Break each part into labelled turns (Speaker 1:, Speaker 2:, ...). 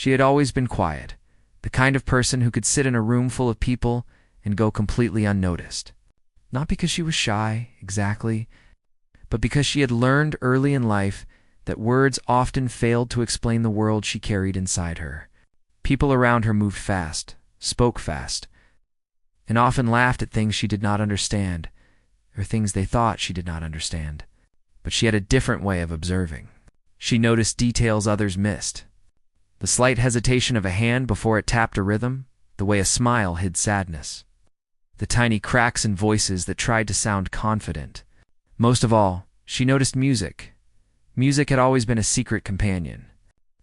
Speaker 1: She had always been quiet, the kind of person who could sit in a room full of people and go completely unnoticed. Not because she was shy, exactly, but because she had learned early in life that words often failed to explain the world she carried inside her. People around her moved fast, spoke fast, and often laughed at things she did not understand, or things they thought she did not understand. But she had a different way of observing. She noticed details others missed. The slight hesitation of a hand before it tapped a rhythm, the way a smile hid sadness. The tiny cracks in voices that tried to sound confident. Most of all, she noticed music. Music had always been a secret companion.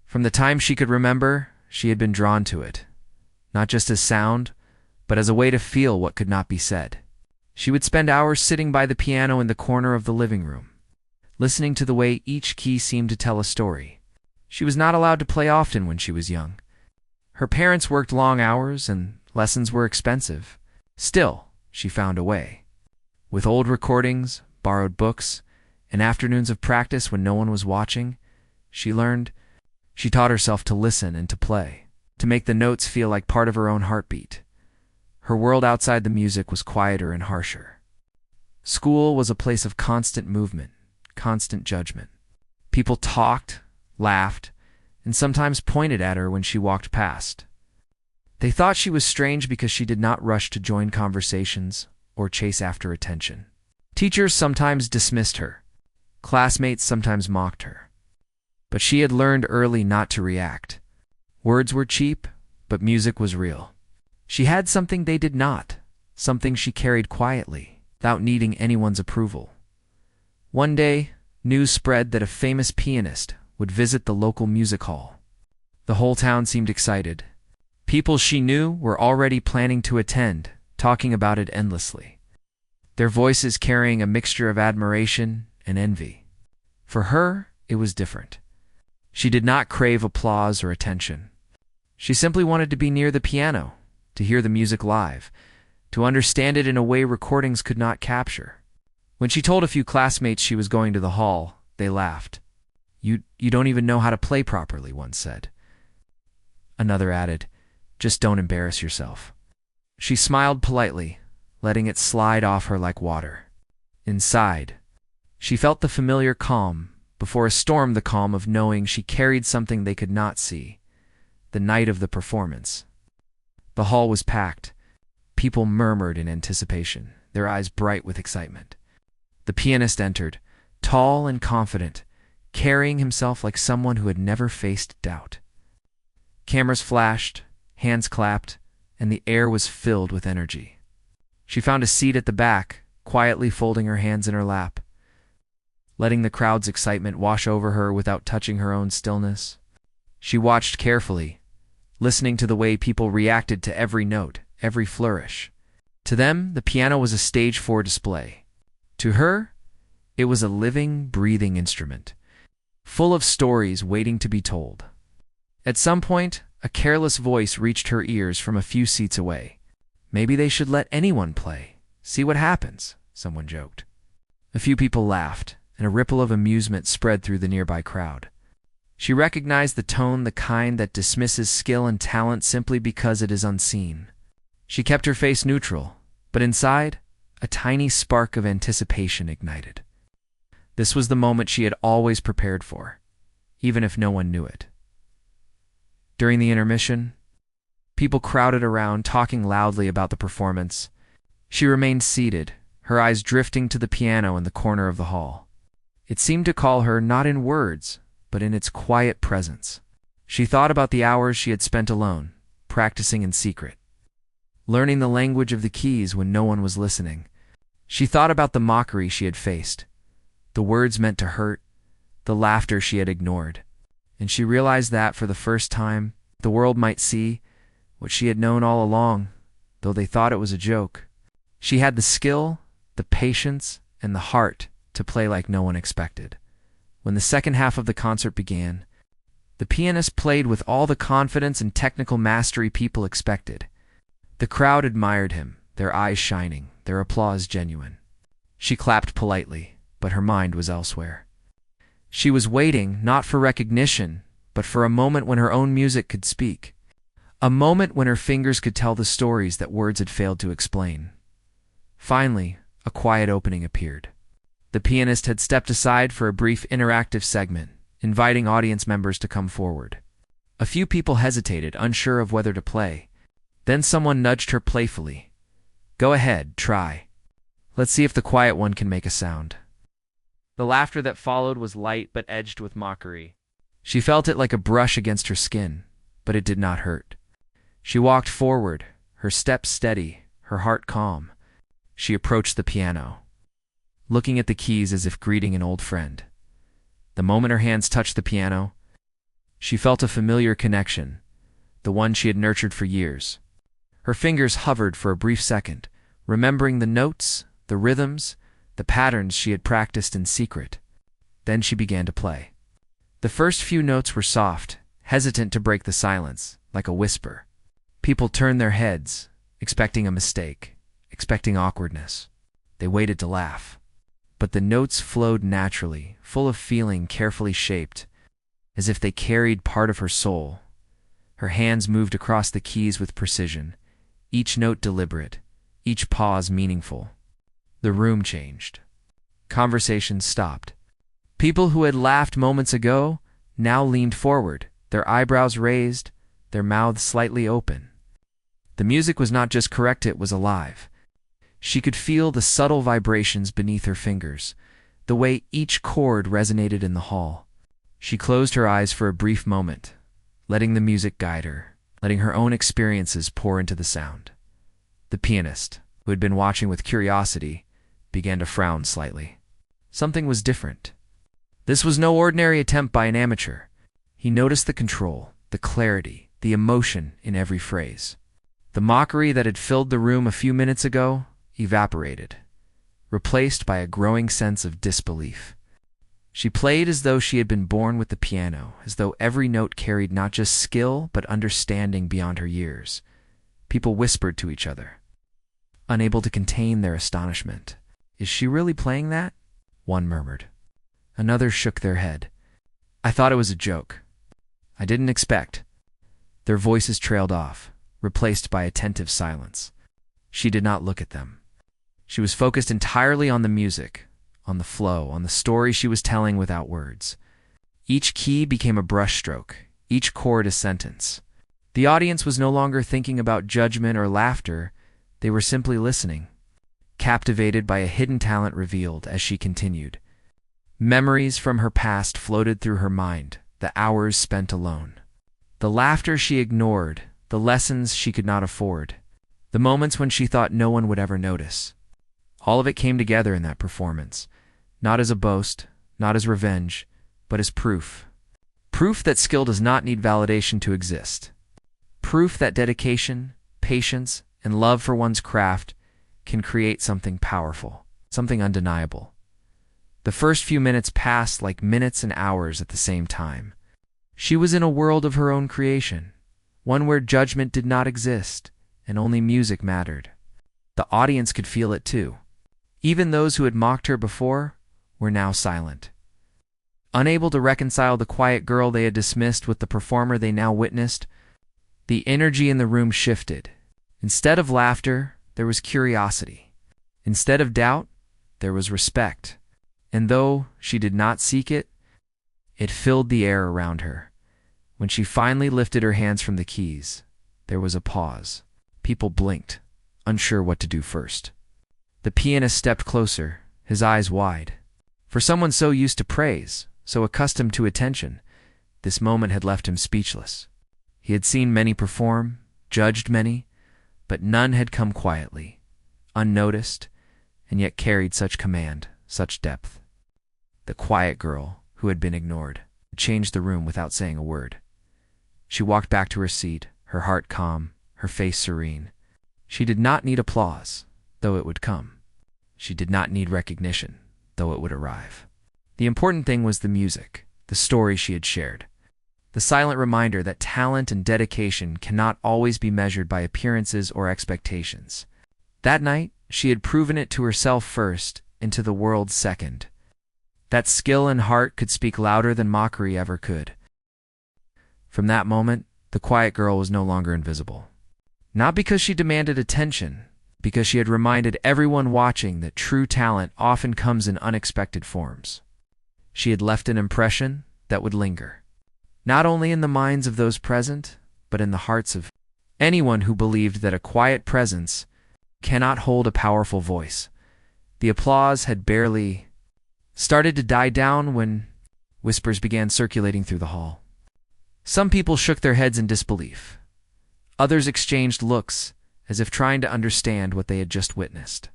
Speaker 1: From the time she could remember, she had been drawn to it, not just as sound, but as a way to feel what could not be said. She would spend hours sitting by the piano in the corner of the living room, listening to the way each key seemed to tell a story. She was not allowed to play often when she was young. Her parents worked long hours and lessons were expensive. Still, she found a way. With old recordings, borrowed books, and afternoons of practice when no one was watching, she learned. She taught herself to listen and to play, to make the notes feel like part of her own heartbeat. Her world outside the music was quieter and harsher. School was a place of constant movement, constant judgment. People talked, laughed, and sometimes pointed at her when she walked past. They thought she was strange because she did not rush to join conversations or chase after attention. Teachers sometimes dismissed her. Classmates sometimes mocked her. But she had learned early not to react. Words were cheap, but music was real. She had something they did not, something she carried quietly, without needing anyone's approval. One day, news spread that a famous pianist would visit the local music hall. The whole town seemed excited. People she knew were already planning to attend, talking about it endlessly, their voices carrying a mixture of admiration and envy. For her, it was different. She did not crave applause or attention. She simply wanted to be near the piano, to hear the music live, to understand it in a way recordings could not capture. When she told a few classmates she was going to the hall, they laughed. You don't even know how to play properly," one said. Another added, "Just don't embarrass yourself." She smiled politely, letting it slide off her like water. Inside, she felt the familiar calm, before a storm the calm of knowing she carried something they could not see. The night of the performance. The hall was packed. People murmured in anticipation, their eyes bright with excitement. The pianist entered, tall and confident, carrying himself like someone who had never faced doubt. Cameras flashed, hands clapped, and the air was filled with energy. She found a seat at the back, quietly folding her hands in her lap, letting the crowd's excitement wash over her without touching her own stillness. She watched carefully, listening to the way people reacted to every note, every flourish. To them, the piano was a stage for display. To her, it was a living, breathing instrument, full of stories waiting to be told. At some point, a careless voice reached her ears from a few seats away. "Maybe they should let anyone play. See what happens," someone joked. A few people laughed, and a ripple of amusement spread through the nearby crowd. She recognized the tone, the kind that dismisses skill and talent simply because it is unseen. She kept her face neutral, but inside, a tiny spark of anticipation ignited. This was the moment she had always prepared for, even if no one knew it. During the intermission, people crowded around, talking loudly about the performance. She remained seated, her eyes drifting to the piano in the corner of the hall. It seemed to call her not in words, but in its quiet presence. She thought about the hours she had spent alone, practicing in secret, learning the language of the keys when no one was listening. She thought about the mockery she had faced, the words meant to hurt, the laughter she had ignored. And she realized that, for the first time, the world might see what she had known all along, though they thought it was a joke. She had the skill, the patience, and the heart to play like no one expected. When the second half of the concert began, the pianist played with all the confidence and technical mastery people expected. The crowd admired him, their eyes shining, their applause genuine. She clapped politely, but her mind was elsewhere. She was waiting not for recognition, but for a moment when her own music could speak. A moment when her fingers could tell the stories that words had failed to explain. Finally, a quiet opening appeared. The pianist had stepped aside for a brief interactive segment, inviting audience members to come forward. A few people hesitated, unsure of whether to play. Then someone nudged her playfully. "Go ahead, try. Let's see if the quiet one can make a sound." The laughter that followed was light but edged with mockery. She felt it like a brush against her skin, but it did not hurt. She walked forward, her steps steady, her heart calm. She approached the piano, looking at the keys as if greeting an old friend. The moment her hands touched the piano, she felt a familiar connection, the one she had nurtured for years. Her fingers hovered for a brief second, remembering the notes, the rhythms, the patterns she had practiced in secret. Then she began to play. The first few notes were soft, hesitant to break the silence, like a whisper. People turned their heads, expecting a mistake, expecting awkwardness. They waited to laugh. But the notes flowed naturally, full of feeling, carefully shaped, as if they carried part of her soul. Her hands moved across the keys with precision, each note deliberate, each pause meaningful. The room changed. Conversations stopped. People who had laughed moments ago now leaned forward, their eyebrows raised, their mouths slightly open. The music was not just correct, it was alive. She could feel the subtle vibrations beneath her fingers, the way each chord resonated in the hall. She closed her eyes for a brief moment, letting the music guide her, letting her own experiences pour into the sound. The pianist, who had been watching with curiosity, began to frown slightly. Something was different. This was no ordinary attempt by an amateur. He noticed the control, the clarity, the emotion in every phrase. The mockery that had filled the room a few minutes ago evaporated, replaced by a growing sense of disbelief. She played as though she had been born with the piano, as though every note carried not just skill but understanding beyond her years. People whispered to each other, unable to contain their astonishment. "Is she really playing that?" one murmured. Another shook their head. "I thought it was a joke. I didn't expect." Their voices trailed off, replaced by attentive silence. She did not look at them. She was focused entirely on the music, on the flow, on the story she was telling without words. Each key became a brushstroke, each chord a sentence. The audience was no longer thinking about judgment or laughter, they were simply listening, captivated by a hidden talent revealed as she continued. Memories from her past floated through her mind, the hours spent alone. The laughter she ignored, the lessons she could not afford, the moments when she thought no one would ever notice. All of it came together in that performance, not as a boast, not as revenge, but as proof. Proof that skill does not need validation to exist. Proof that dedication, patience, and love for one's craft can create something powerful, something undeniable. The first few minutes passed like minutes and hours at the same time. She was in a world of her own creation, one where judgment did not exist, and only music mattered. The audience could feel it too. Even those who had mocked her before were now silent. Unable to reconcile the quiet girl they had dismissed with the performer they now witnessed, the energy in the room shifted. Instead of laughter, there was curiosity. Instead of doubt, there was respect. And though she did not seek it, it filled the air around her. When she finally lifted her hands from the keys, there was a pause. People blinked, unsure what to do first. The pianist stepped closer, his eyes wide. For someone so used to praise, so accustomed to attention, this moment had left him speechless. He had seen many perform, judged many, but none had come quietly, unnoticed, and yet carried such command, such depth. The quiet girl, who had been ignored, had changed the room without saying a word. She walked back to her seat, her heart calm, her face serene. She did not need applause, though it would come. She did not need recognition, though it would arrive. The important thing was the music, the story she had shared. The silent reminder that talent and dedication cannot always be measured by appearances or expectations. That night, she had proven it to herself first and to the world second. That skill and heart could speak louder than mockery ever could. From that moment, the quiet girl was no longer invisible. Not because she demanded attention, because she had reminded everyone watching that true talent often comes in unexpected forms. She had left an impression that would linger, not only in the minds of those present, but in the hearts of anyone who believed that a quiet presence cannot hold a powerful voice. The applause had barely started to die down when whispers began circulating through the hall. Some people shook their heads in disbelief. Others exchanged looks, as if trying to understand what they had just witnessed.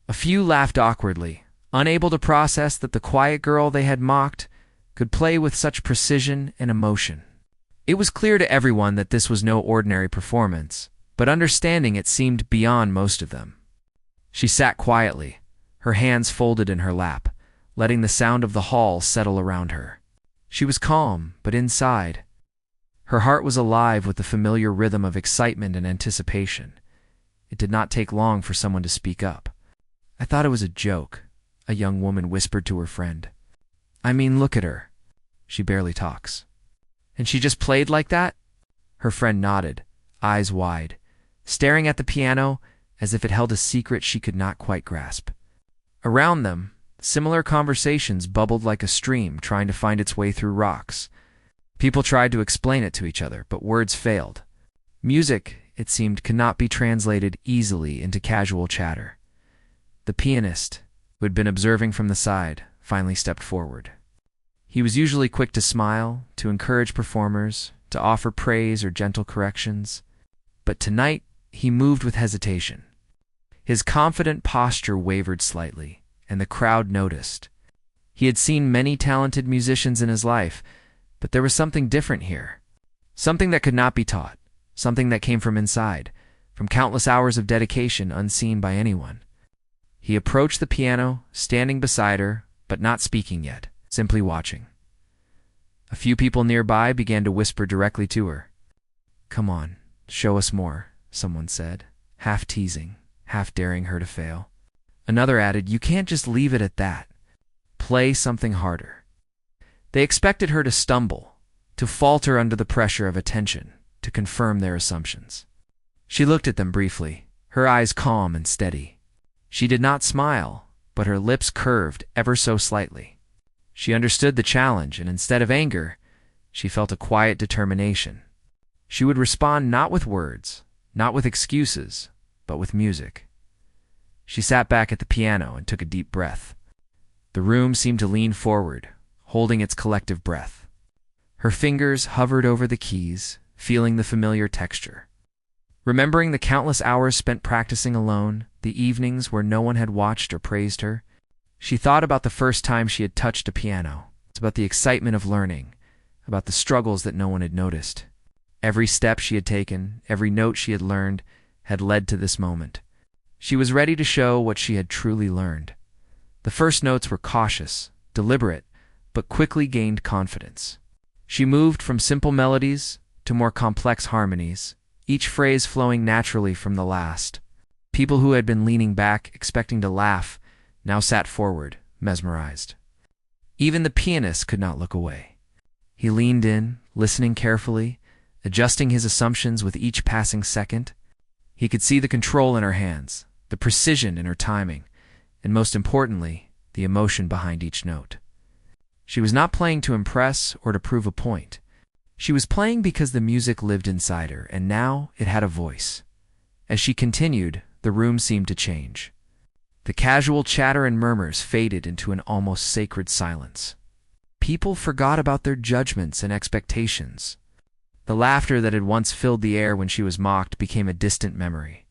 Speaker 1: A few laughed awkwardly, unable to process that the quiet girl they had mocked could play with such precision and emotion. It was clear to everyone that this was no ordinary performance, but understanding it seemed beyond most of them. She sat quietly, her hands folded in her lap, letting the sound of the hall settle around her. She was calm, but inside, her heart was alive with the familiar rhythm of excitement and anticipation. It did not take long for someone to speak up. "I thought it was a joke," a young woman whispered to her friend. "I mean, look at her. She barely talks." "And she just played like that?" Her friend nodded, eyes wide, staring at the piano as if it held a secret she could not quite grasp. Around them, similar conversations bubbled like a stream trying to find its way through rocks. People tried to explain it to each other, but words failed. Music, it seemed, could not be translated easily into casual chatter. The pianist, who had been observing from the side, finally stepped forward. He was usually quick to smile, to encourage performers, to offer praise or gentle corrections. But tonight, he moved with hesitation. His confident posture wavered slightly, and the crowd noticed. He had seen many talented musicians in his life, but there was something different here. Something that could not be taught, something that came from inside, from countless hours of dedication unseen by anyone. He approached the piano, standing beside her, but not speaking yet, simply watching. A few people nearby began to whisper directly to her. "Come on, show us more," someone said, half teasing, half daring her to fail. Another added, "You can't just leave it at that. Play something harder." They expected her to stumble, to falter under the pressure of attention, to confirm their assumptions. She looked at them briefly, her eyes calm and steady. She did not smile, but her lips curved ever so slightly. She understood the challenge, and instead of anger, she felt a quiet determination. She would respond not with words, not with excuses, but with music. She sat back at the piano and took a deep breath. The room seemed to lean forward, holding its collective breath. Her fingers hovered over the keys, feeling the familiar texture. Remembering the countless hours spent practicing alone, the evenings where no one had watched or praised her, she thought about the first time she had touched a piano. It's about the excitement of learning, about the struggles that no one had noticed. Every step she had taken, every note she had learned, had led to this moment. She was ready to show what she had truly learned. The first notes were cautious, deliberate, but quickly gained confidence. She moved from simple melodies to more complex harmonies, each phrase flowing naturally from the last. People who had been leaning back, expecting to laugh, now sat forward, mesmerized. Even the pianist could not look away. He leaned in, listening carefully, adjusting his assumptions with each passing second. He could see the control in her hands, the precision in her timing, and most importantly, the emotion behind each note. She was not playing to impress or to prove a point. She was playing because the music lived inside her, and now it had a voice. As she continued, the room seemed to change. The casual chatter and murmurs faded into an almost sacred silence. People forgot about their judgments and expectations. The laughter that had once filled the air when she was mocked became a distant memory.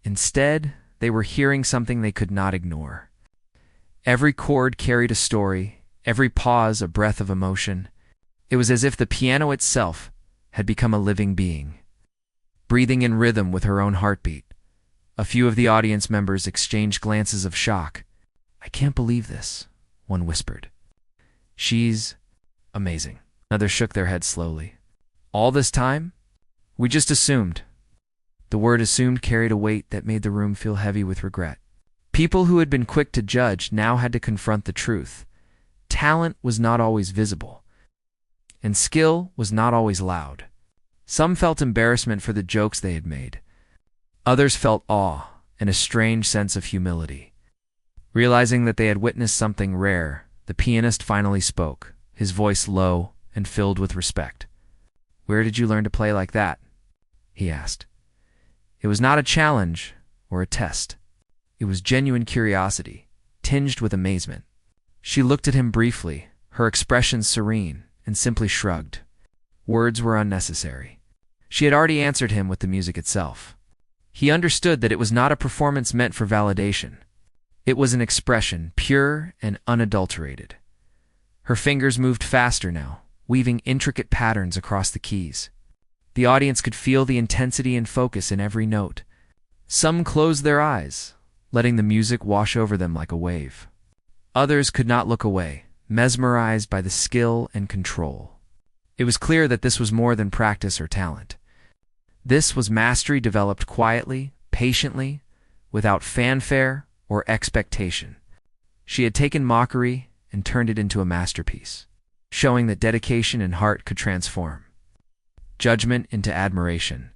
Speaker 1: Instead, they were hearing something they could not ignore. Every chord carried a story, every pause a breath of emotion. It was as if the piano itself had become a living being, breathing in rhythm with her own heartbeat. A few of the audience members exchanged glances of shock. "I can't believe this," one whispered. "She's amazing." Others shook their heads slowly. "All this time? We just assumed." The word assumed carried a weight that made the room feel heavy with regret. People who had been quick to judge now had to confront the truth. Talent was not always visible. and skill was not always loud. Some felt embarrassment for the jokes they had made. Others felt awe and a strange sense of humility. Realizing that they had witnessed something rare, the pianist finally spoke, his voice low and filled with respect. "Where did you learn to play like that?" he asked. It was not a challenge or a test. It was genuine curiosity, tinged with amazement. She looked at him briefly, her expression serene, and simply shrugged. Words were unnecessary. She had already answered him with the music itself. He understood that it was not a performance meant for validation. It was an expression, pure and unadulterated. Her fingers moved faster now, weaving intricate patterns across the keys. The audience could feel the intensity and focus in every note. Some closed their eyes, letting the music wash over them like a wave. Others could not look away, mesmerized by the skill and control. It was clear that this was more than practice or talent. This was mastery developed quietly, patiently, without fanfare or expectation. She had taken Mockery and turned it into a masterpiece, showing that dedication and heart could transform judgment into admiration.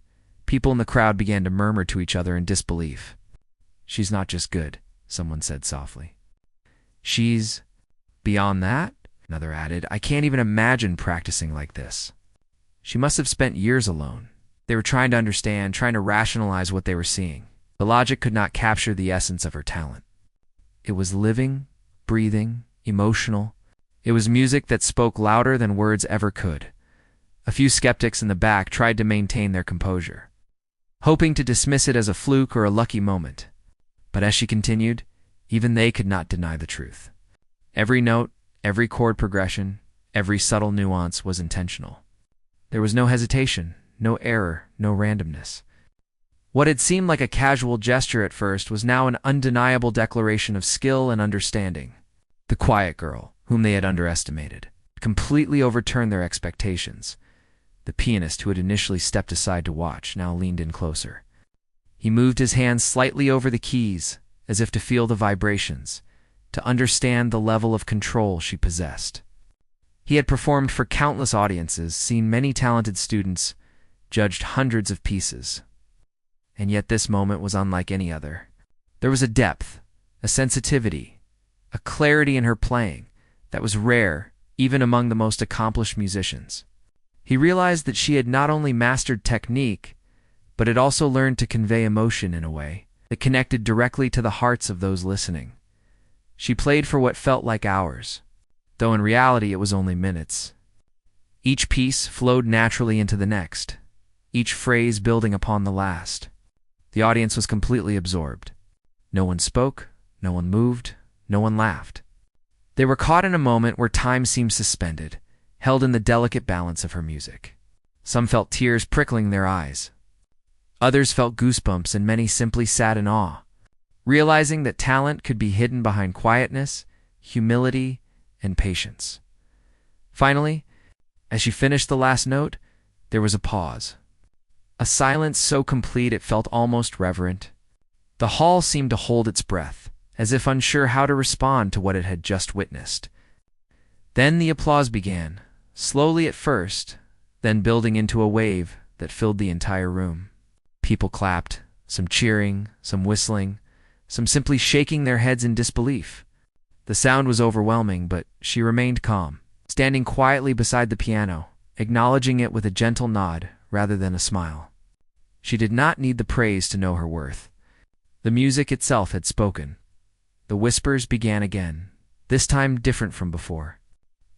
Speaker 1: People in the crowd began to murmur to each other in disbelief. "She's not just good," someone said softly. "She's beyond that," another added. "I can't even imagine practicing like this." She must have spent years alone. They were trying to understand, trying to rationalize what they were seeing. The logic could not capture the essence of her talent. It was living, breathing, emotional. It was music that spoke louder than words ever could. A few skeptics in the back tried to maintain their composure, hoping to dismiss it as a fluke or a lucky moment. But as she continued, even they could not deny the truth. Every note, every chord progression, every subtle nuance was intentional. There was no hesitation, no error, no randomness. What had seemed like a casual gesture at first was now an undeniable declaration of skill and understanding. The quiet girl, whom they had underestimated, completely overturned their expectations. The pianist, who had initially stepped aside to watch, now leaned in closer. He moved his hands slightly over the keys, as if to feel the vibrations, to understand the level of control she possessed. He had performed for countless audiences, seen many talented students, judged hundreds of pieces. And yet this moment was unlike any other. There was a depth, a sensitivity, a clarity in her playing that was rare even among the most accomplished musicians. He realized that she had not only mastered technique, but had also learned to convey emotion in a way that connected directly to the hearts of those listening. She played for what felt like hours, though in reality it was only minutes. Each piece flowed naturally into the next, each phrase building upon the last. The audience was completely absorbed. No one spoke, no one moved, no one laughed. They were caught in a moment where time seemed suspended, held in the delicate balance of her music. Some felt tears prickling their eyes. Others felt goosebumps, and many simply sat in awe, realizing that talent could be hidden behind quietness, humility, and patience. Finally, as she finished the last note, there was a pause. A silence so complete it felt almost reverent. The hall seemed to hold its breath, as if unsure how to respond to what it had just witnessed. Then the applause began, slowly at first, then building into a wave that filled the entire room. People clapped, some cheering, some whistling, some simply shaking their heads in disbelief. The sound was overwhelming, but she remained calm, standing quietly beside the piano, acknowledging it with a gentle nod rather than a smile. She did not need the praise to know her worth. The music itself had spoken. The whispers began again, this time different from before.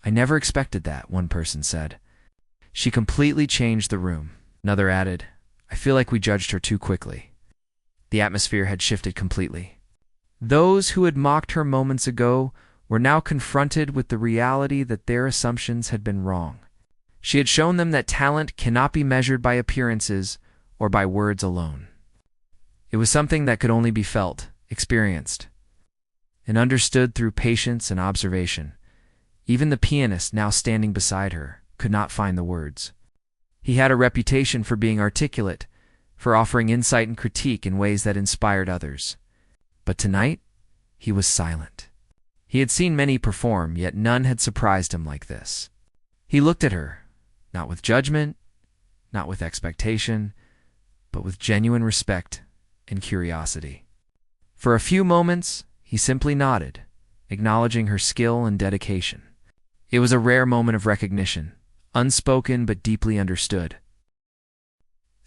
Speaker 1: "I never expected that," one person said. "She completely changed the room," another added. "I feel like we judged her too quickly." The atmosphere had shifted completely. Those who had mocked her moments ago were now confronted with the reality that their assumptions had been wrong. She had shown them that talent cannot be measured by appearances or by words alone. It was something that could only be felt, experienced, and understood through patience and observation. Even the pianist, now standing beside her, could not find the words. He had a reputation for being articulate, for offering insight and critique in ways that inspired others. But tonight, he was silent. He had seen many perform, yet none had surprised him like this. He looked at her, not with judgment, not with expectation, but with genuine respect and curiosity. For a few moments, he simply nodded, acknowledging her skill and dedication. It was a rare moment of recognition, unspoken but deeply understood.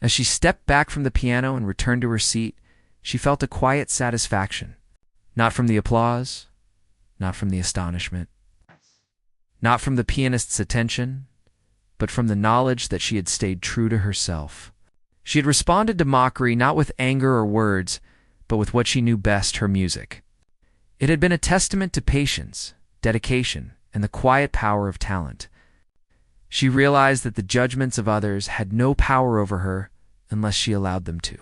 Speaker 1: As she stepped back from the piano and returned to her seat, she felt a quiet satisfaction, not from the applause, not from the astonishment, not from the pianist's attention, but from the knowledge that she had stayed true to herself. She had responded to Mockery not with anger or words, but with what she knew best, her music. It had been a testament to patience, dedication, and the quiet power of talent. She realized that the judgments of others had no power over her unless she allowed them to.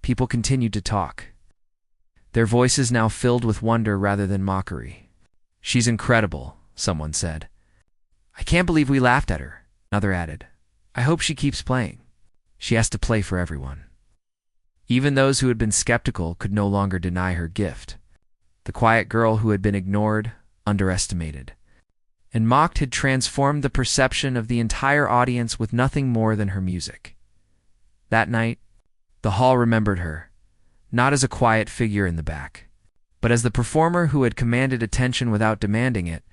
Speaker 1: People continued to talk, their voices now filled with wonder rather than mockery. "She's incredible," someone said. "I can't believe we laughed at her," another added. "I hope she keeps playing. She has to play for everyone." Even those who had been skeptical could no longer deny her gift. The quiet girl who had been ignored, underestimated, and mocked had transformed the perception of the entire audience with nothing more than her music. That night, the hall remembered her, not as a quiet figure in the back, but as the performer who had commanded attention without demanding it,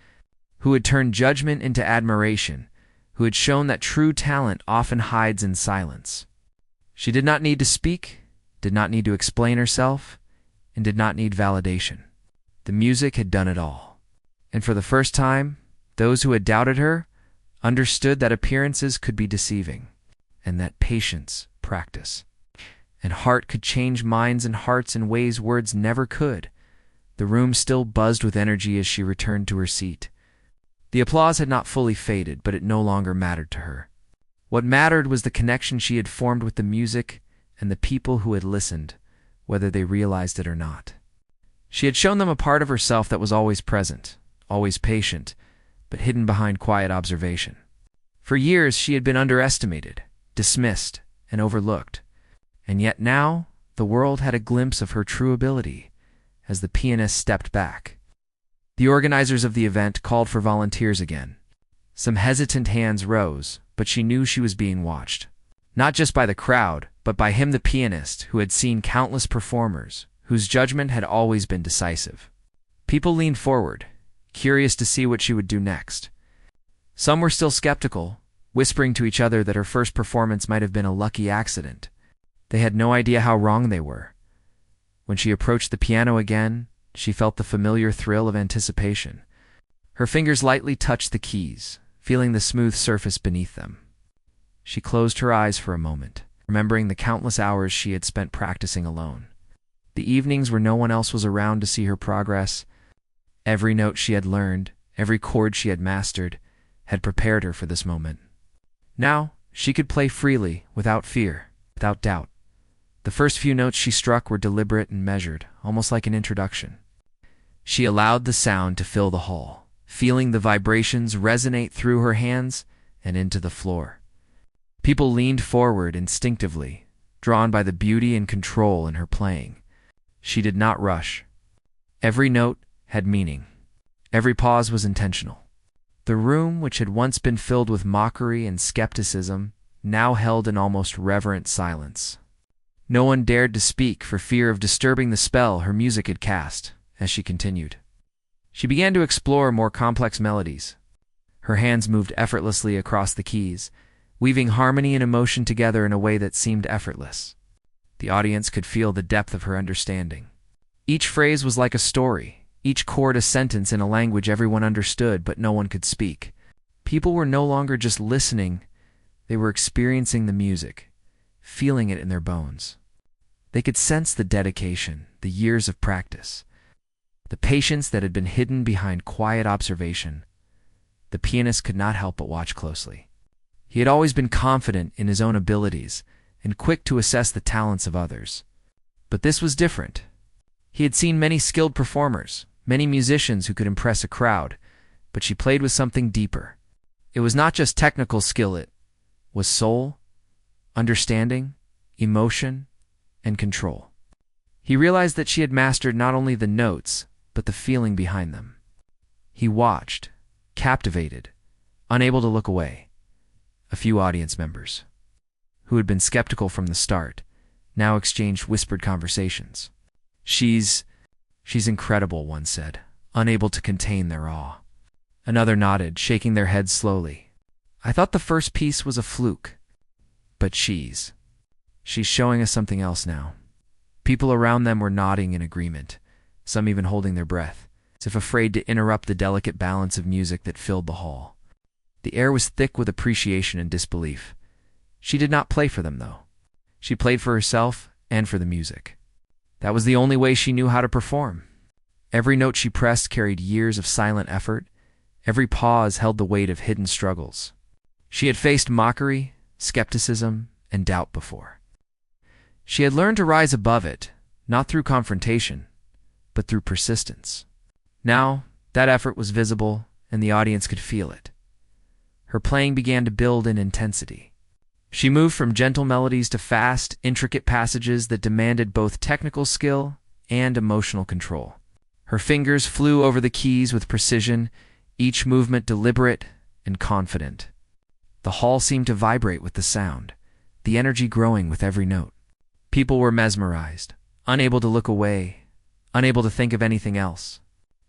Speaker 1: who had turned judgment into admiration, who had shown that true talent often hides in silence. She did not need to speak, did not need to explain herself, and did not need validation. The music had done it all. And for the first time, those who had doubted her understood that appearances could be deceiving, and that patience, practice, and heart could change minds and hearts in ways words never could. The room still buzzed with energy as she returned to her seat. The applause had not fully faded, but it no longer mattered to her. What mattered was the connection she had formed with the music and the people who had listened, whether they realized it or not. She had shown them a part of herself that was always present, always patient, but hidden behind quiet observation. For years she had been underestimated, dismissed, and overlooked. And yet now, the world had a glimpse of her true ability as the pianist stepped back. The organizers of the event called for volunteers again. Some hesitant hands rose, but she knew she was being watched. Not just by the crowd, but by him, the pianist, who had seen countless performers, whose judgment had always been decisive. People leaned forward, curious to see what she would do next. Some were still skeptical, whispering to each other that her first performance might have been a lucky accident. They had no idea how wrong they were. When she approached the piano again, she felt the familiar thrill of anticipation. Her fingers lightly touched the keys, feeling the smooth surface beneath them. She closed her eyes for a moment, remembering the countless hours she had spent practicing alone. The evenings where no one else was around to see her progress. Every note she had learned, every chord she had mastered, had prepared her for this moment. Now, she could play freely, without fear, without doubt. The first few notes she struck were deliberate and measured, almost like an introduction. She allowed the sound to fill the hall, feeling the vibrations resonate through her hands and into the floor. People leaned forward instinctively, drawn by the beauty and control in her playing. She did not rush. Every note had meaning. Every pause was intentional. The room, which had once been filled with mockery and skepticism, now held an almost reverent silence. No one dared to speak for fear of disturbing the spell her music had cast. As she continued, she began to explore more complex melodies. Her hands moved effortlessly across the keys, weaving harmony and emotion together in a way that seemed effortless. The audience could feel the depth of her understanding. Each phrase was like a story, each chord a sentence in a language everyone understood but no one could speak. People were no longer just listening, they were experiencing the music, feeling it in their bones. They could sense the dedication, the years of practice, the patience that had been hidden behind quiet observation. The pianist could not help but watch closely. He had always been confident in his own abilities and quick to assess the talents of others. But this was different. He had seen many skilled performers, many musicians who could impress a crowd, but she played with something deeper. It was not just technical skill, it was soul, understanding, emotion, and control. He realized that she had mastered not only the notes, but the feeling behind them. He watched, captivated, unable to look away. A few audience members, who had been skeptical from the start, now exchanged whispered conversations. She's incredible," one said, unable to contain their awe. Another nodded, shaking their heads slowly. "I thought the first piece was a fluke, but she's showing us something else now." People around them were nodding in agreement, some even holding their breath, as if afraid to interrupt the delicate balance of music that filled the hall. The air was thick with appreciation and disbelief. She did not play for them, though. She played for herself and for the music. That was the only way she knew how to perform. Every note she pressed carried years of silent effort. Every pause held the weight of hidden struggles. She had faced mockery, skepticism, and doubt before. She had learned to rise above it, not through confrontation, but through persistence. Now, that effort was visible, and the audience could feel it. Her playing began to build in intensity. She moved from gentle melodies to fast, intricate passages that demanded both technical skill and emotional control. Her fingers flew over the keys with precision, each movement deliberate and confident. The hall seemed to vibrate with the sound, the energy growing with every note. People were mesmerized, unable to look away, unable to think of anything else.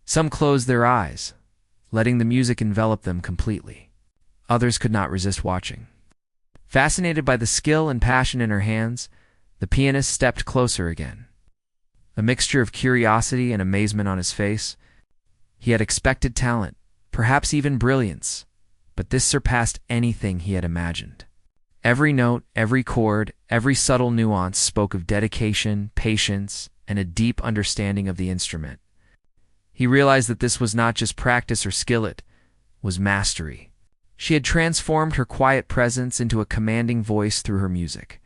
Speaker 1: Some closed their eyes, letting the music envelop them completely. Others could not resist watching. Fascinated by the skill and passion in her hands, the pianist stepped closer again. A mixture of curiosity and amazement on his face. He had expected talent, perhaps even brilliance, but this surpassed anything he had imagined. Every note, every chord, every subtle nuance spoke of dedication, patience, and a deep understanding of the instrument. He realized that this was not just practice or skill, it was mastery. She had transformed her quiet presence into a commanding voice through her music,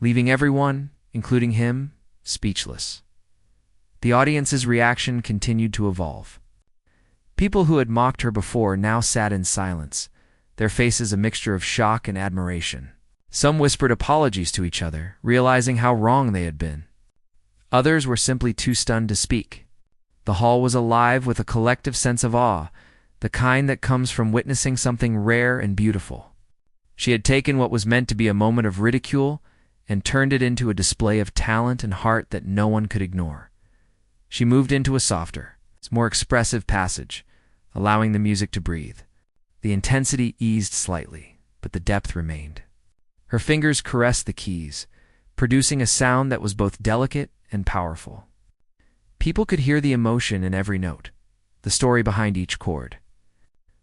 Speaker 1: leaving everyone, including him, speechless. The audience's reaction continued to evolve. People who had mocked her before now sat in silence, their faces a mixture of shock and admiration. Some whispered apologies to each other, realizing how wrong they had been. Others were simply too stunned to speak. The hall was alive with a collective sense of awe, the kind that comes from witnessing something rare and beautiful. She had taken what was meant to be a moment of ridicule and turned it into a display of talent and heart that no one could ignore. She moved into a softer, more expressive passage, allowing the music to breathe. The intensity eased slightly, but the depth remained. Her fingers caressed the keys, producing a sound that was both delicate and powerful. People could hear the emotion in every note, the story behind each chord.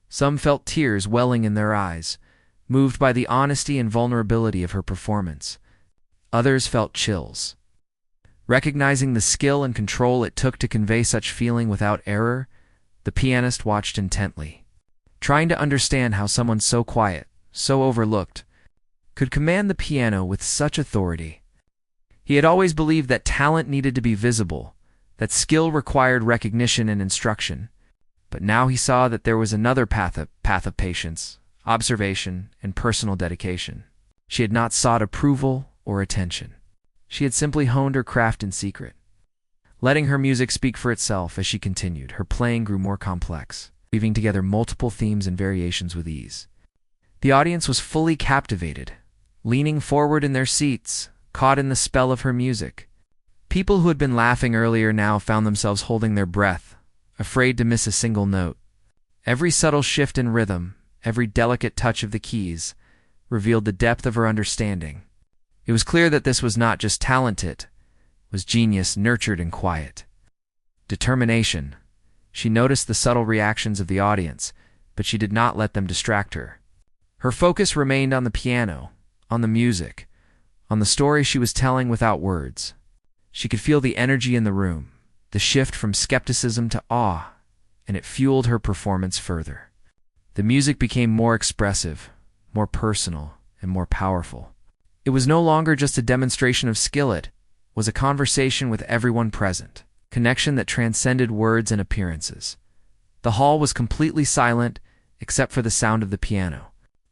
Speaker 1: Some felt tears welling in their eyes, moved by the honesty and vulnerability of her performance. Others felt chills. Recognizing the skill and control it took to convey such feeling without error, the pianist watched intently, trying to understand how someone so quiet, so overlooked, could command the piano with such authority. He had always believed that talent needed to be visible, that skill required recognition and instruction. But now he saw that there was another path of patience, observation, and personal dedication. She had not sought approval or attention. She had simply honed her craft in secret. Letting her music speak for itself as she continued, her playing grew more complex, weaving together multiple themes and variations with ease. The audience was fully captivated, leaning forward in their seats, caught in the spell of her music. People who had been laughing earlier now found themselves holding their breath, afraid to miss a single note. Every subtle shift in rhythm, every delicate touch of the keys, revealed the depth of her understanding. It was clear that this was not just talent, it was genius nurtured in quiet. Determination. She noticed the subtle reactions of the audience, but she did not let them distract her. Her focus remained on the piano, on the music, on the story she was telling without words. She could feel the energy in the room, the shift from skepticism to awe, and it fueled her performance further. The music became more expressive, more personal, and more powerful. It was no longer just a demonstration of skill, it was a conversation with everyone present, connection that transcended words and appearances. The hall was completely silent except for the sound of the piano.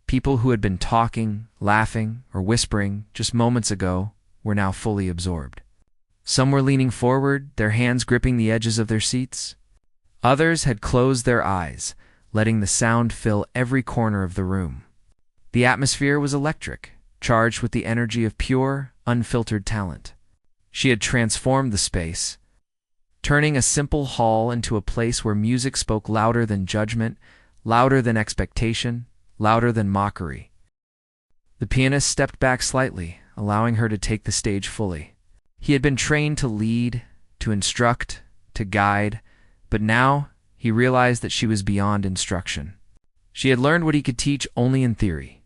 Speaker 1: People who had been talking, laughing, or whispering just moments ago were now fully absorbed. Some were leaning forward, their hands gripping the edges of their seats. Others had closed their eyes, letting the sound fill every corner of the room. The atmosphere was electric, charged with the energy of pure, unfiltered talent. She had transformed the space, turning a simple hall into a place where music spoke louder than judgment, louder than expectation, louder than mockery. The pianist stepped back slightly, allowing her to take the stage fully. He had been trained to lead, to instruct, to guide, but now he realized that she was beyond instruction. She had learned what he could teach only in theory.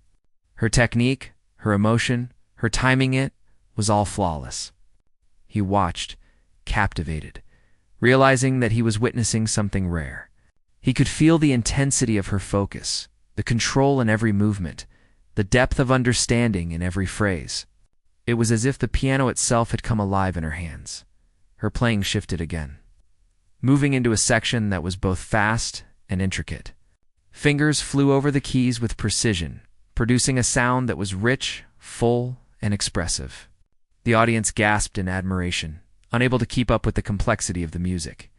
Speaker 1: Her technique, her emotion, her timing it was all flawless. He watched, captivated, realizing that he was witnessing something rare. He could feel the intensity of her focus, the control in every movement, the depth of understanding in every phrase. It was as if the piano itself had come alive in her hands. Her playing shifted again, moving into a section that was both fast and intricate. Fingers flew over the keys with precision, producing a sound that was rich, full, and expressive. The audience gasped in admiration, unable to keep up with the complexity of the music.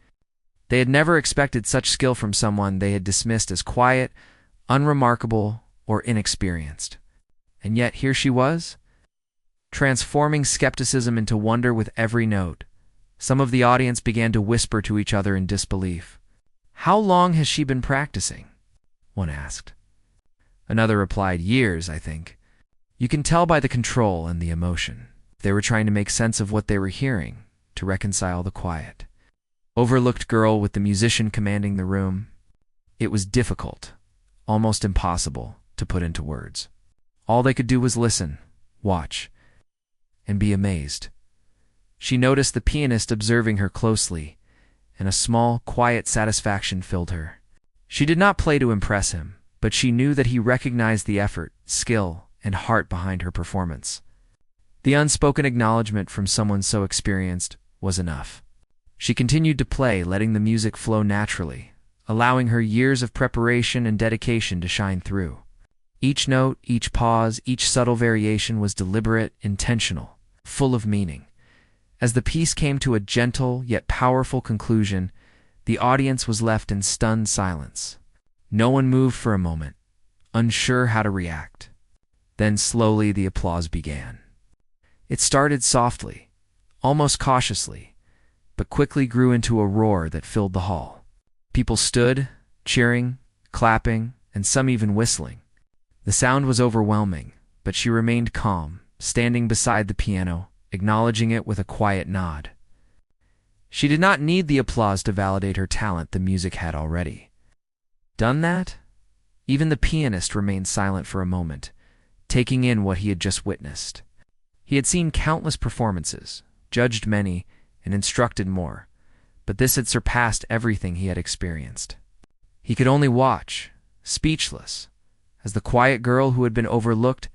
Speaker 1: They had never expected such skill from someone they had dismissed as quiet, unremarkable, or inexperienced. And yet here she was, transforming skepticism into wonder with every note. Some of the audience began to whisper to each other in disbelief. "How long has she been practicing?" one asked. Another replied, "Years, I think." You can tell by the control and the emotion. They were trying to make sense of what they were hearing, to reconcile the quiet. Overlooked girl with the musician commanding the room. It was difficult, almost impossible, to put into words. All they could do was listen, watch, and be amazed. She noticed the pianist observing her closely, and a small, quiet satisfaction filled her. She did not play to impress him, but she knew that he recognized the effort, skill, and heart behind her performance. The unspoken acknowledgement from someone so experienced was enough. She continued to play, letting the music flow naturally, allowing her years of preparation and dedication to shine through. Each note, each pause, each subtle variation was deliberate, intentional, full of meaning. As the piece came to a gentle yet powerful conclusion, the audience was left in stunned silence. No one moved for a moment, unsure how to react. Then slowly the applause began. It started softly, almost cautiously, but quickly grew into a roar that filled the hall. People stood, cheering, clapping, and some even whistling. The sound was overwhelming, but she remained calm, standing beside the piano, acknowledging it with a quiet nod. She did not need the applause to validate her talent. The music had already done that. Even the pianist remained silent for a moment, taking in what he had just witnessed. He had seen countless performances, judged many, and instructed more, but this had surpassed everything he had experienced. He could only watch, speechless, as the quiet girl who had been overlooked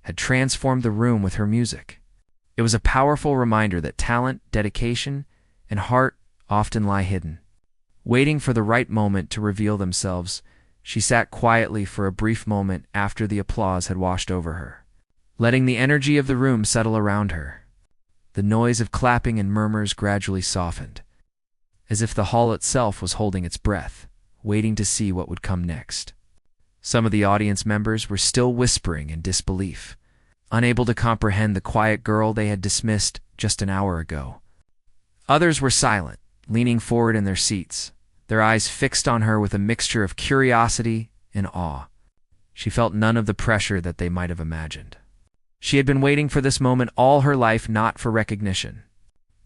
Speaker 1: had transformed the room with her music. It was a powerful reminder that talent, dedication, and heart often lie hidden. Waiting for the right moment to reveal themselves, she sat quietly for a brief moment after the applause had washed over her, letting the energy of the room settle around her. The noise of clapping and murmurs gradually softened, as if the hall itself was holding its breath, waiting to see what would come next. Some of the audience members were still whispering in disbelief, unable to comprehend the quiet girl they had dismissed just an hour ago. Others were silent, leaning forward in their seats, their eyes fixed on her with a mixture of curiosity and awe. She felt none of the pressure that they might have imagined. She had been waiting for this moment all her life, not for recognition,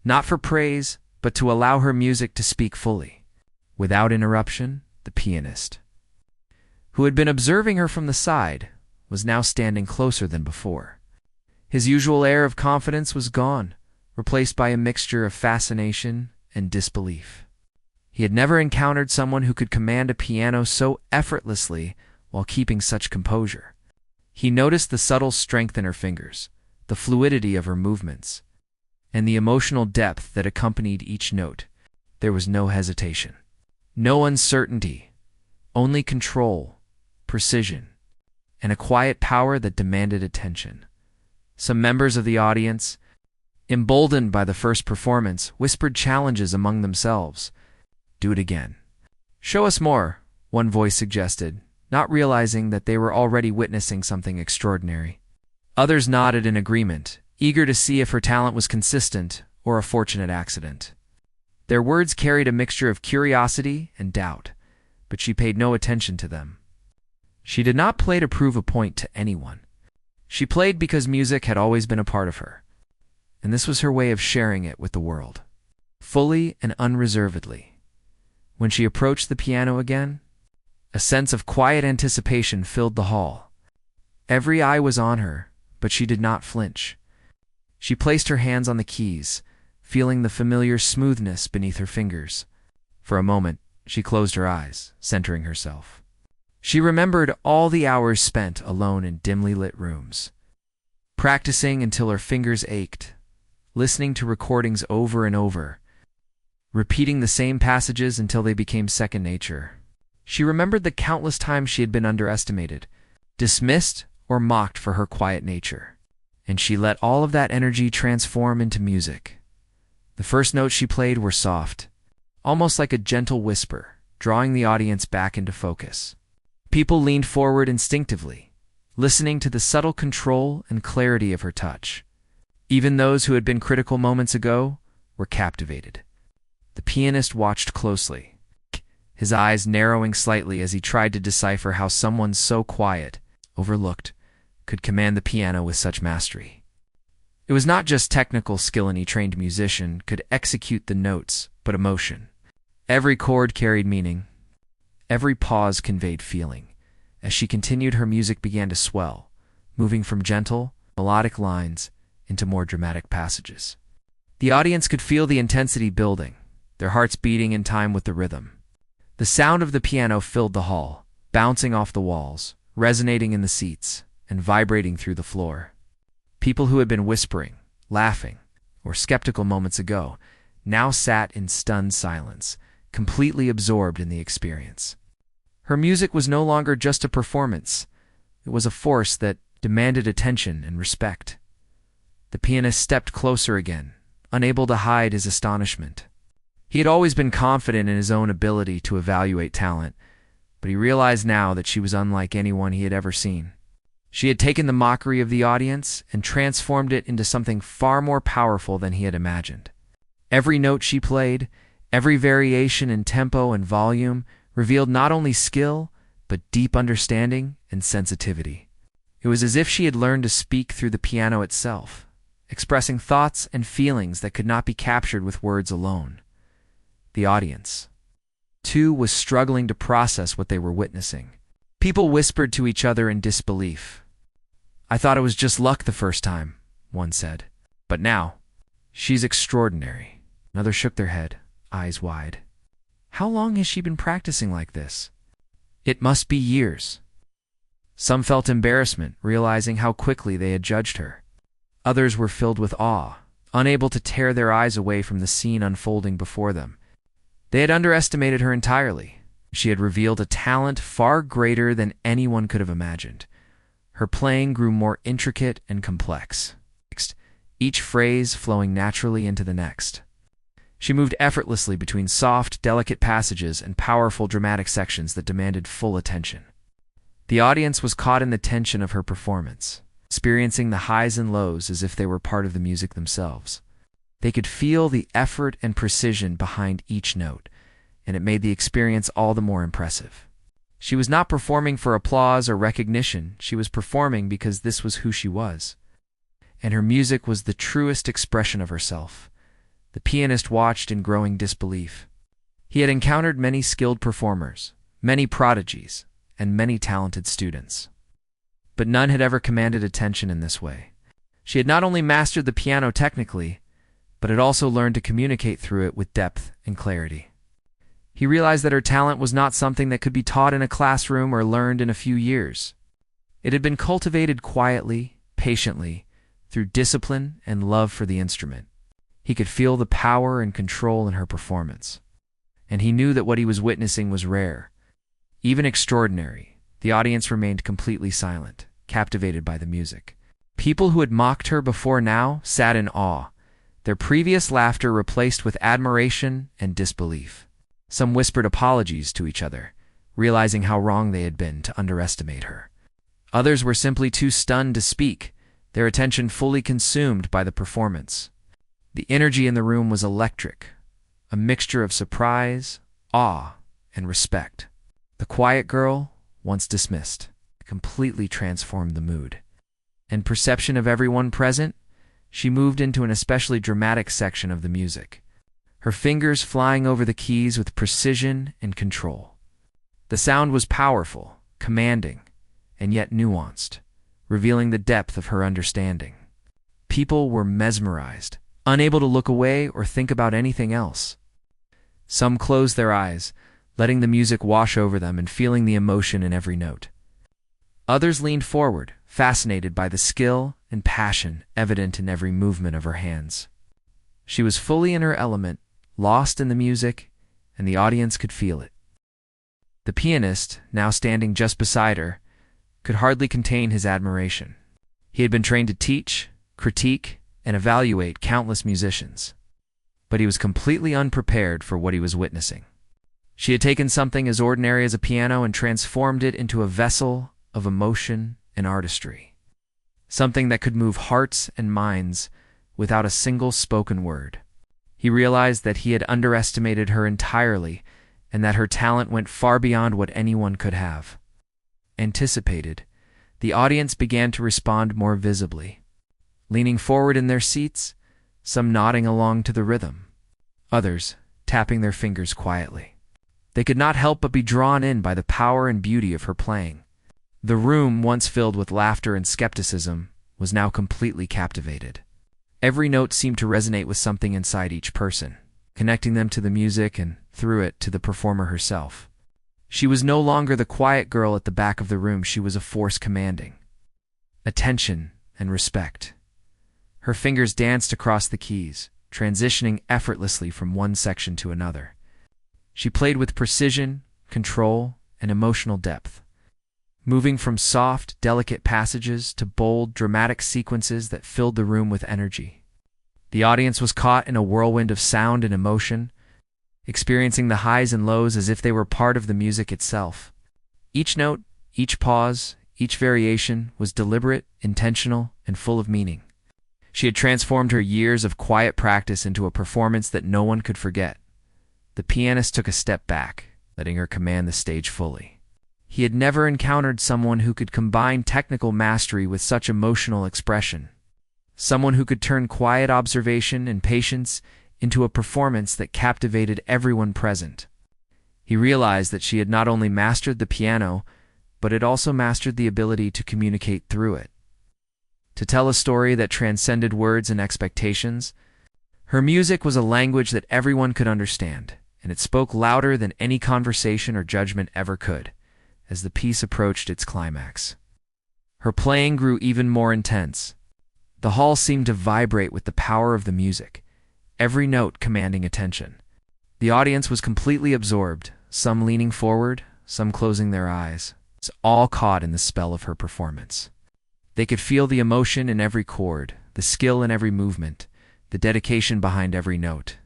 Speaker 1: not for praise, but to allow her music to speak fully. Without interruption, the pianist, who had been observing her from the side, was now standing closer than before. His usual air of confidence was gone, replaced by a mixture of fascination and disbelief. He had never encountered someone who could command a piano so effortlessly while keeping such composure. He noticed the subtle strength in her fingers, the fluidity of her movements, and the emotional depth that accompanied each note. There was no hesitation, no uncertainty, only control, precision, and a quiet power that demanded attention. Some members of the audience, emboldened by the first performance, whispered challenges among themselves. "Do it again." "Show us more," one voice suggested, not realizing that they were already witnessing something extraordinary. Others nodded in agreement, eager to see if her talent was consistent or a fortunate accident. Their words carried a mixture of curiosity and doubt, but she paid no attention to them. She did not play to prove a point to anyone. She played because music had always been a part of her, and this was her way of sharing it with the world, fully and unreservedly. When she approached the piano again, a sense of quiet anticipation filled the hall. Every eye was on her, but she did not flinch. She placed her hands on the keys, feeling the familiar smoothness beneath her fingers. For a moment, she closed her eyes, centering herself. She remembered all the hours spent alone in dimly lit rooms, practicing until her fingers ached, listening to recordings over and over, repeating the same passages until they became second nature. She remembered the countless times she had been underestimated, dismissed, or mocked for her quiet nature. And she let all of that energy transform into music. The first notes she played were soft, almost like a gentle whisper, drawing the audience back into focus. People leaned forward instinctively, listening to the subtle control and clarity of her touch. Even those who had been critical moments ago were captivated. The pianist watched closely, his eyes narrowing slightly as he tried to decipher how someone so quiet, overlooked, could command the piano with such mastery. It was not just technical skill any trained musician could execute the notes, but emotion. Every chord carried meaning. Every pause conveyed feeling. As she continued, her music began to swell, moving from gentle, melodic lines into more dramatic passages. The audience could feel the intensity building, their hearts beating in time with the rhythm. The sound of the piano filled the hall, bouncing off the walls, resonating in the seats, and vibrating through the floor. People who had been whispering, laughing, or skeptical moments ago now sat in stunned silence, completely absorbed in the experience. Her music was no longer just a performance. It was a force that demanded attention and respect. The pianist stepped closer again, unable to hide his astonishment. He had always been confident in his own ability to evaluate talent, but he realized now that she was unlike anyone he had ever seen. She had taken the mockery of the audience and transformed it into something far more powerful than he had imagined. Every note she played, every variation in tempo and volume, revealed not only skill, but deep understanding and sensitivity. It was as if she had learned to speak through the piano itself, expressing thoughts and feelings that could not be captured with words alone. The audience, too, was struggling to process what they were witnessing. People whispered to each other in disbelief. "I thought it was just luck the first time," one said. "But now, she's extraordinary." Others shook their head, eyes wide. "How long has she been practicing like this?" "It must be years." Some felt embarrassment, realizing how quickly they had judged her. Others were filled with awe, unable to tear their eyes away from the scene unfolding before them. They had underestimated her entirely. She had revealed a talent far greater than anyone could have imagined. Her playing grew more intricate and complex, each phrase flowing naturally into the next. She moved effortlessly between soft, delicate passages and powerful dramatic sections that demanded full attention. The audience was caught in the tension of her performance, experiencing the highs and lows as if they were part of the music themselves. They could feel the effort and precision behind each note, and it made the experience all the more impressive. She was not performing for applause or recognition. She was performing because this was who she was. And her music was the truest expression of herself. The pianist watched in growing disbelief. He had encountered many skilled performers, many prodigies, and many talented students. But none had ever commanded attention in this way. She had not only mastered the piano technically, but had also learned to communicate through it with depth and clarity. He realized that her talent was not something that could be taught in a classroom or learned in a few years. It had been cultivated quietly, patiently, through discipline and love for the instrument. He could feel the power and control in her performance, and he knew that what he was witnessing was rare, even extraordinary. The audience remained completely silent, captivated by the music. People who had mocked her before now sat in awe, their previous laughter replaced with admiration and disbelief. Some whispered apologies to each other, realizing how wrong they had been to underestimate her. Others were simply too stunned to speak, their attention fully consumed by the performance. The energy in the room was electric, a mixture of surprise, awe, and respect. The quiet girl, once dismissed, completely transformed the mood. And perception of everyone present, she moved into an especially dramatic section of the music, her fingers flying over the keys with precision and control. The sound was powerful, commanding, and yet nuanced, revealing the depth of her understanding. People were mesmerized, unable to look away or think about anything else. Some closed their eyes, letting the music wash over them and feeling the emotion in every note. Others leaned forward, fascinated by the skill and passion evident in every movement of her hands. She was fully in her element, lost in the music, and the audience could feel it. The pianist, now standing just beside her, could hardly contain his admiration. He had been trained to teach, critique, and evaluate countless musicians, but he was completely unprepared for what he was witnessing. She had taken something as ordinary as a piano and transformed it into a vessel of emotion and artistry, something that could move hearts and minds without a single spoken word. He realized that he had underestimated her entirely and that her talent went far beyond what anyone could have anticipated. The audience began to respond more visibly, leaning forward in their seats, some nodding along to the rhythm, others tapping their fingers quietly. They could not help but be drawn in by the power and beauty of her playing. The room, once filled with laughter and skepticism, was now completely captivated. Every note seemed to resonate with something inside each person, connecting them to the music and, through it, to the performer herself. She was no longer the quiet girl at the back of the room. She was a force commanding attention and respect. Her fingers danced across the keys, transitioning effortlessly from one section to another. She played with precision, control, and emotional depth, moving from soft, delicate passages to bold, dramatic sequences that filled the room with energy. The audience was caught in a whirlwind of sound and emotion, experiencing the highs and lows as if they were part of the music itself. Each note, each pause, each variation was deliberate, intentional, and full of meaning. She had transformed her years of quiet practice into a performance that no one could forget. The pianist took a step back, letting her command the stage fully. He had never encountered someone who could combine technical mastery with such emotional expression, someone who could turn quiet observation and patience into a performance that captivated everyone present. He realized that she had not only mastered the piano, but had also mastered the ability to communicate through it, to tell a story that transcended words and expectations. Her music was a language that everyone could understand, and it spoke louder than any conversation or judgment ever could. As the piece approached its climax, her playing grew even more intense. The hall seemed to vibrate with the power of the music, every note commanding attention. The audience was completely absorbed, some leaning forward, some closing their eyes, all caught in the spell of her performance. They could feel the emotion in every chord, the skill in every movement, the dedication behind every note.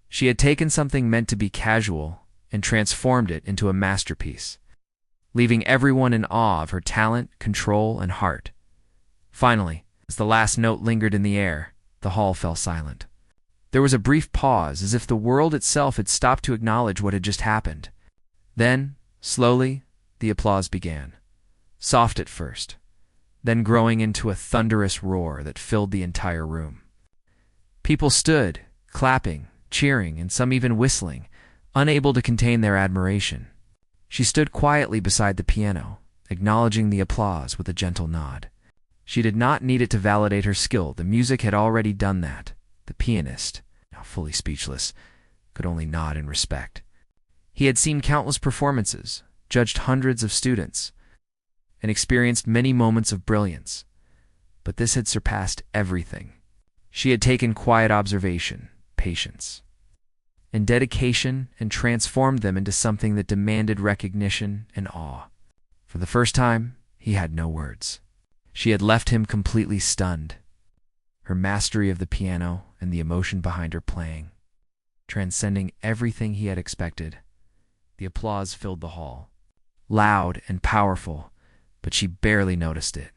Speaker 1: She had taken something meant to be casual and transformed it into a masterpiece, leaving everyone in awe of her talent, control, and heart. Finally, as the last note lingered in the air, the hall fell silent. There was a brief pause, as if the world itself had stopped to acknowledge what had just happened. Then, slowly, the applause began, soft at first, then growing into a thunderous roar that filled the entire room. People stood, clapping, cheering, and some even whistling, unable to contain their admiration. She stood quietly beside the piano, acknowledging the applause with a gentle nod. She did not need it to validate her skill. The music had already done that. The pianist, now fully speechless, could only nod in respect. He had seen countless performances, judged hundreds of students, and experienced many moments of brilliance. But this had surpassed everything. She had taken quiet observation, patience, and dedication and transformed them into something that demanded recognition and awe. For the first time, he had no words. She had left him completely stunned. Her mastery of the piano and the emotion behind her playing, transcending everything he had expected. The applause filled the hall, loud and powerful, but she barely noticed it.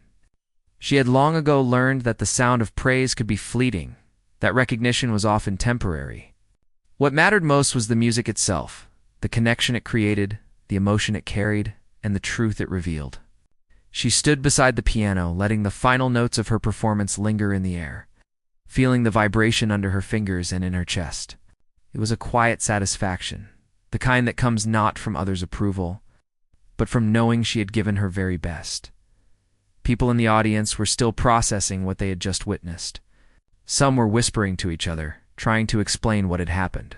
Speaker 1: She had long ago learned that the sound of praise could be fleeting, that recognition was often temporary. What mattered most was the music itself, the connection it created, the emotion it carried, and the truth it revealed. She stood beside the piano, letting the final notes of her performance linger in the air, feeling the vibration under her fingers and in her chest. It was a quiet satisfaction, the kind that comes not from others' approval, but from knowing she had given her very best. People in the audience were still processing what they had just witnessed. Some were whispering to each other, trying to explain what had happened.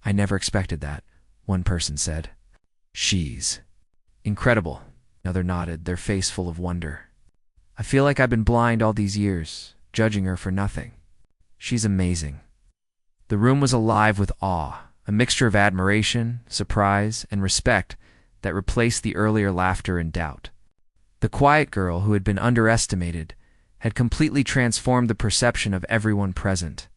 Speaker 1: "I never expected that," one person said. "She's incredible," another nodded, their face full of wonder. "I feel like I've been blind all these years, judging her for nothing. She's amazing." The room was alive with awe, a mixture of admiration, surprise, and respect that replaced the earlier laughter and doubt. The quiet girl who had been underestimated had completely transformed the perception of everyone present.